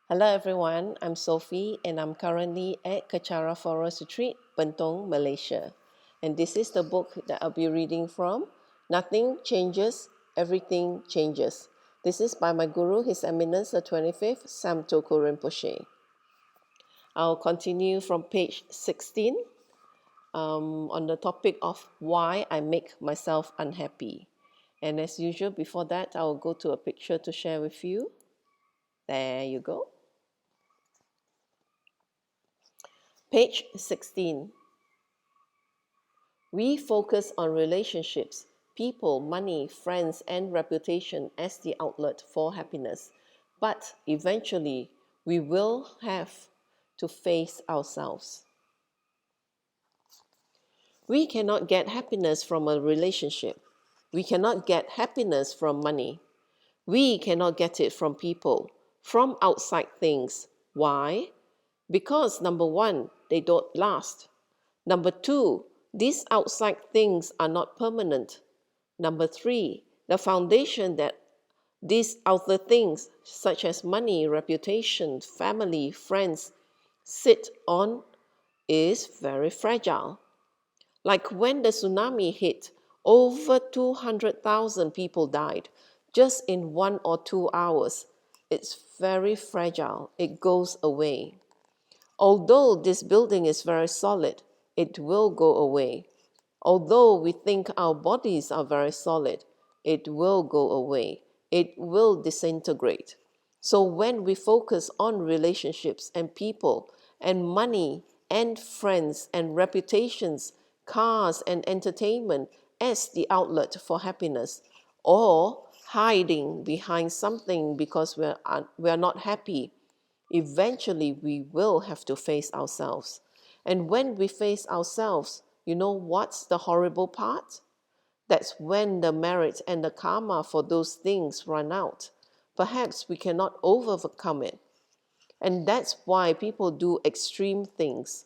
Hello everyone, I'm Sophie and I'm currently at Kechara Forest Retreat, Bentong, Malaysia. And this is the book that I'll be reading from, Nothing Changes, Everything Changes. This is by my Guru, His Eminence the 25th, Sam Toko Rinpoche. I'll continue from page 16 on the topic of why I make myself unhappy. And as usual, before that, I'll go to a picture to share with you. There you go. Page 16. We focus on relationships, people, money, friends, and reputation as the outlet for happiness. But eventually, we will have to face ourselves. We cannot get happiness from a relationship. We cannot get happiness from money. We cannot get it from people, from outside things. Why? Because number one, they don't last. Number two, these outside things are not permanent. Number three, the foundation that these outer things, such as money, reputation, family, friends, sit on, is very fragile. Like when the tsunami hit, over 200,000 people died just in 1 or 2 hours. It's very fragile. It goes away. Although this building is very solid, it will go away. Although we think our bodies are very solid, it will go away. It will disintegrate. So when we focus on relationships and people and money and friends and reputations, cars and entertainment as the outlet for happiness, or hiding behind something because we're not happy, eventually we will have to face ourselves. And when we face ourselves, you know what's the horrible part? That's when the merit and the karma for those things run out. Perhaps we cannot overcome it. And that's why people do extreme things.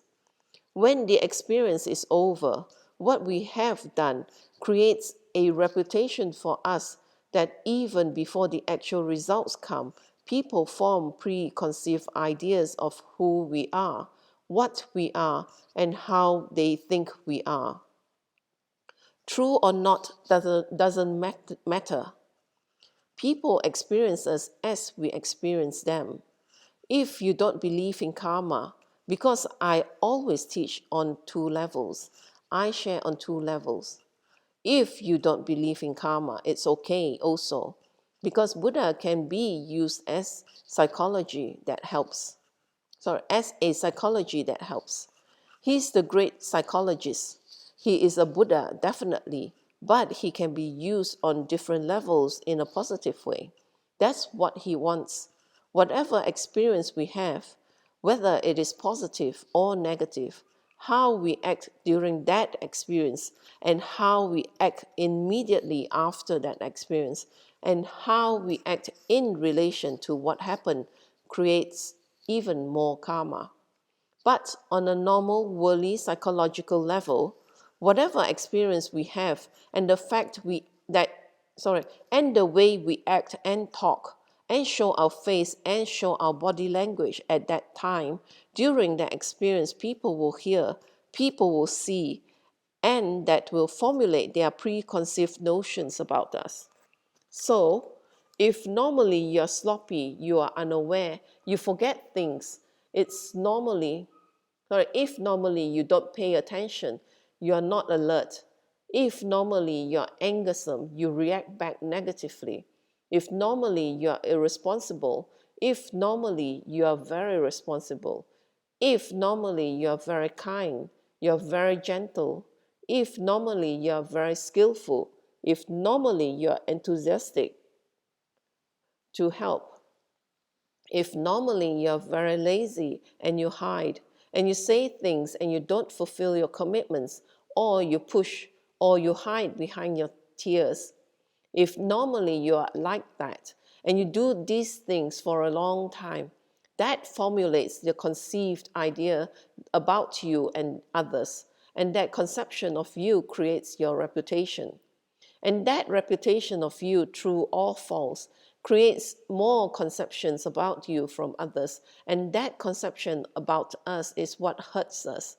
When the experience is over, what we have done creates a reputation for us that even before the actual results come, people form preconceived ideas of who we are, what we are, and how they think we are. True or not doesn't matter. People experience us as we experience them. If you don't believe in karma, because I always teach on two levels, I share on two levels. If you don't believe in karma, it's okay also, because Buddha can be used as psychology that helps. As a psychology that helps. He's the great psychologist. He is a Buddha, definitely, but he can be used on different levels in a positive way. That's what he wants. Whatever experience we have, whether it is positive or negative, how we act during that experience and how we act immediately after that experience and how we act in relation to what happened creates even more karma. But on a normal worldly psychological level, whatever experience we have and the fact we that and the way we act and talk and show our face and show our body language at that time during that experience, people will hear, people will see, and that will formulate their preconceived notions about us. So, if normally you're sloppy, you are unaware, you forget things, if normally you don't pay attention, you are not alert. If normally you're angersome, you react back negatively. If normally you're irresponsible, if normally you are very responsible, if normally you're very kind, you're very gentle, if normally you're very skillful, if normally you're enthusiastic to help, if normally you're very lazy and you hide and you say things and you don't fulfill your commitments, or you push or you hide behind your tears, if normally you're like that and you do these things for a long time, that formulates the conceived idea about you and others. And that conception of you creates your reputation. And that reputation of you, true or false, creates more conceptions about you from others. And that conception about us is what hurts us,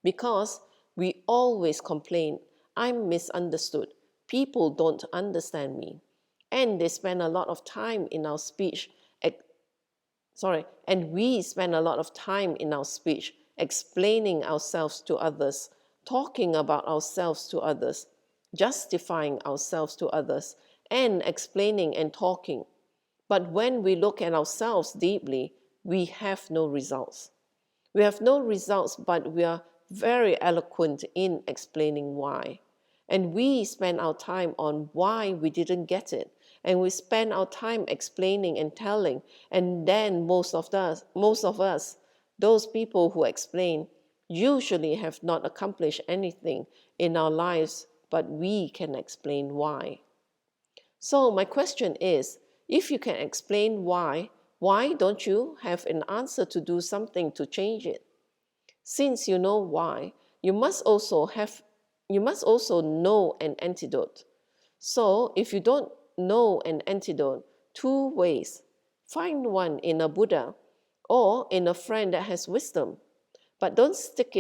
because we always complain, I'm misunderstood. People don't understand me. And they spend a lot of time in our speech, and we spend a lot of time in our speech explaining ourselves to others, talking about ourselves to others, justifying ourselves to others, and explaining and talking. But when we look at ourselves deeply, we have no results. We have no results, but we are very eloquent in explaining why. And we spend our time on why we didn't get it. And we spend our time explaining and telling. And then most of us, those people who explain, usually have not accomplished anything in our lives, but we can explain why. So my question is, if you can explain why don't you have an answer to do something to change it? Since you know why, you must also know an antidote. So if you don't know an antidote, two ways. Find one in a Buddha or in a friend that has wisdom. But don't stick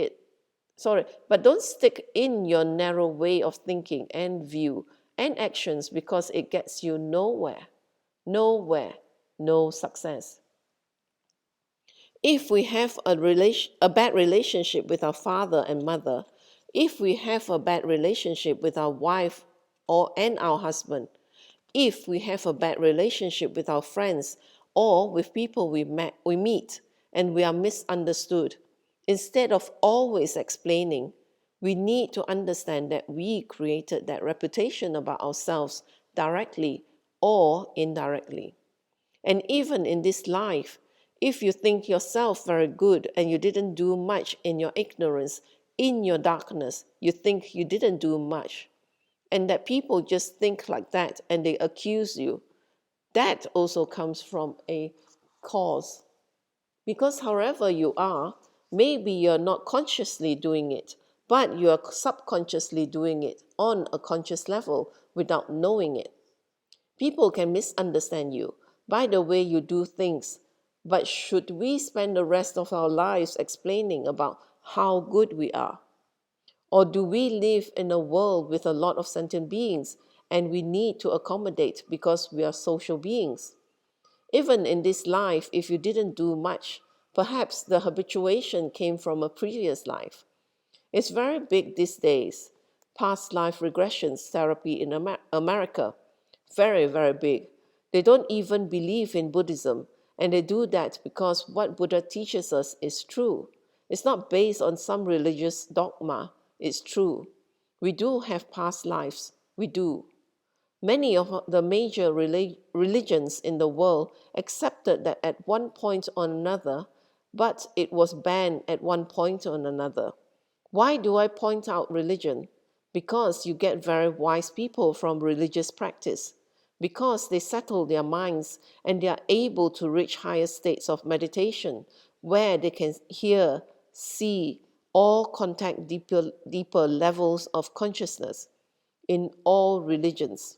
in your narrow way of thinking and view and actions, because it gets you nowhere. Nowhere. No success. If we have a bad relationship with our father and mother, if we have a bad relationship with our wife and our husband, if we have a bad relationship with our friends or with people we meet and we are misunderstood, instead of always explaining, we need to understand that we created that reputation about ourselves directly or indirectly. And even in this life, if you think yourself very good and you didn't do much in your ignorance, in your darkness, you think you didn't do much, and that people just think like that and they accuse you, that also comes from a cause. Because however you are, maybe you're not consciously doing it, but you're subconsciously doing it on a conscious level without knowing it. People can misunderstand you by the way you do things, but should we spend the rest of our lives explaining about how good we are? Or do we live in a world with a lot of sentient beings and we need to accommodate because we are social beings? Even in this life, if you didn't do much, perhaps the habituation came from a previous life. It's very big these days. Past life regressions therapy in America. Very, very big. They don't even believe in Buddhism, and they do that because what Buddha teaches us is true. It's not based on some religious dogma, it's true. We do have past lives. We do. Many of the major religions in the world accepted that at one point or another, but it was banned at one point or another. Why do I point out religion? Because you get very wise people from religious practice, because they settle their minds and they are able to reach higher states of meditation where they can hear, see, or contact deeper levels of consciousness in all religions.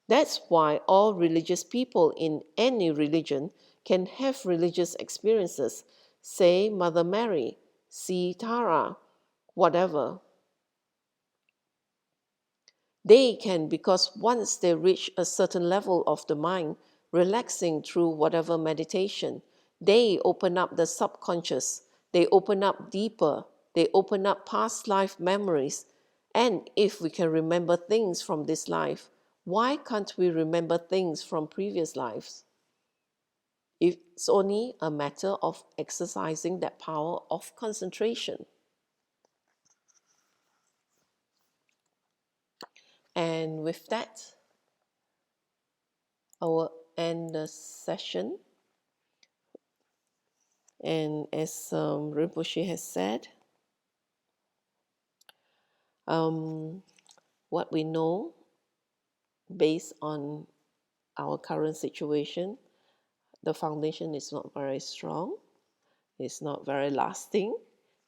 That's why all religious people in any religion can have religious experiences, say Mother Mary, see Tara, whatever. They can, because once they reach a certain level of the mind, relaxing through whatever meditation, they open up the subconscious, they open up deeper, they open up past life memories. And if we can remember things from this life, why can't we remember things from previous lives? It's only a matter of exercising that power of concentration. And with that, I will end the session. And as Rinpoche has said, what we know based on our current situation, the foundation is not very strong, it's not very lasting,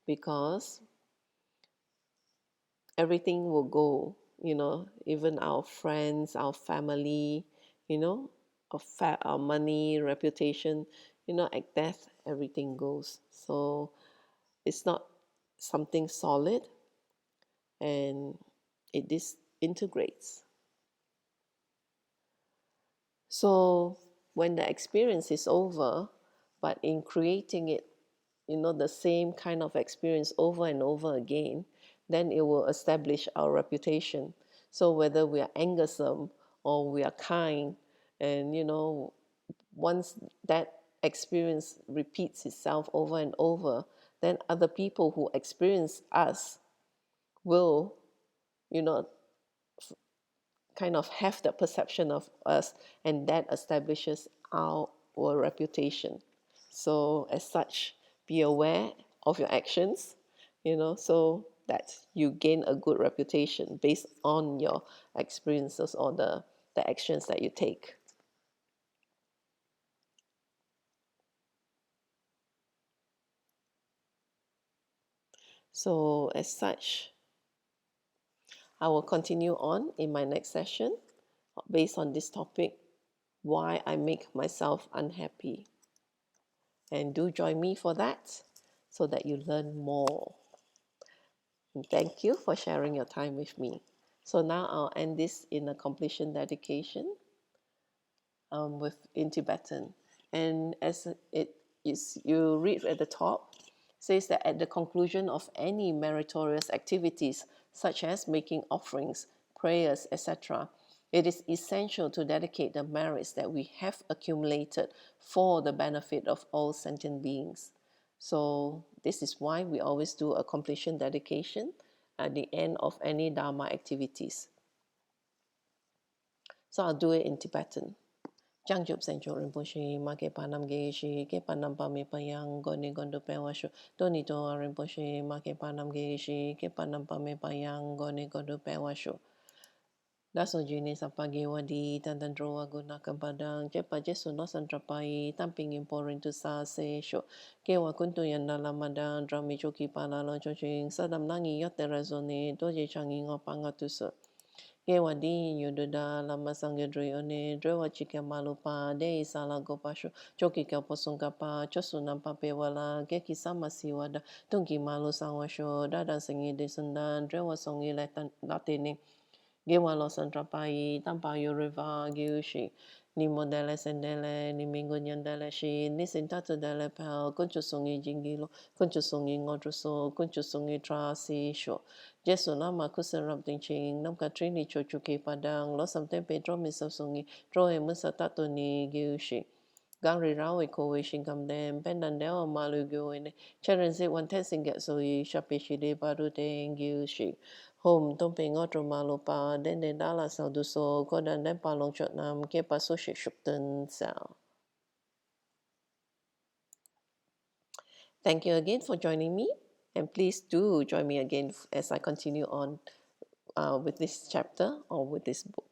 because everything will go, even our friends, our family, of fat, our money, reputation, at death, everything goes. So it's not something solid, and it disintegrates. So when the experience is over, but in creating it, the same kind of experience over and over again, then it will establish our reputation. So whether we are angersome or we are kind, and once that experience repeats itself over and over, then other people who experience us will, you know, kind of have the perception of us, and that establishes our reputation. So, as such, be aware of your actions, so that you gain a good reputation based on your experiences or the actions that you take. So, as such, I will continue on in my next session based on this topic, why I make myself unhappy. And do join me for that so that you learn more. And thank you for sharing your time with me. So now I'll end this in a completion dedication in Tibetan. And as it is, you read at the top, says that at the conclusion of any meritorious activities, such as making offerings, prayers, etc., it is essential to dedicate the merits that we have accumulated for the benefit of all sentient beings. So this is why we always do a completion dedication at the end of any Dharma activities. So I'll do it in Tibetan. Trang Chụp Sanh Chụp Rinpoche, Ma Ke Panam Ge Shi, Ke Panam Pa Me Payang, Goni Gondo Pewashu, Doni To Rinpoche, Ma Ke Panam Ge Shi, Ke Panam Pa Me Payang, Goni Gondo Pewashu. Daso Jini Sapagi Wadi, Tantandro Aguna Kabadang, Jepa Jesu no Santrapai, Tamping Imporin to Sa Se Sho, Ke Wakuntu Yanda Lamadan, Drami Choki Palalo Choching, Sadam Nangi Yote Razone, Doje Changi Ngopangatusa. Ke wadi yududa lama sangye druyone drwa chike malupa de isala gopasho choki ka posungka pa chosuna pa pewala ke kisama siwada tungi malu sangwasho dada singi de sundan drwa songi latini ge walo santrapai tampa yuriva giushi ni modele sendele ni mingo nyandele shi ni sintatu dele pel kunchu songi jingilo kunchu songi ngodruso kunchu songi trasi sho Jesu nama kusarap ching nam katrini chochuke padang lo samte pedro misasongi troe musatato ni giushi Gangri rawe kowe shingam dem pendan deo malu goine charanse one testing get so yi shapishi de baru de giushi Home tompe ngotro malupa den de dala sauduso kodan den palong chotnam ke paso shukten sao. Thank you again for joining me, and please do join me again as I continue on with this chapter or with this book.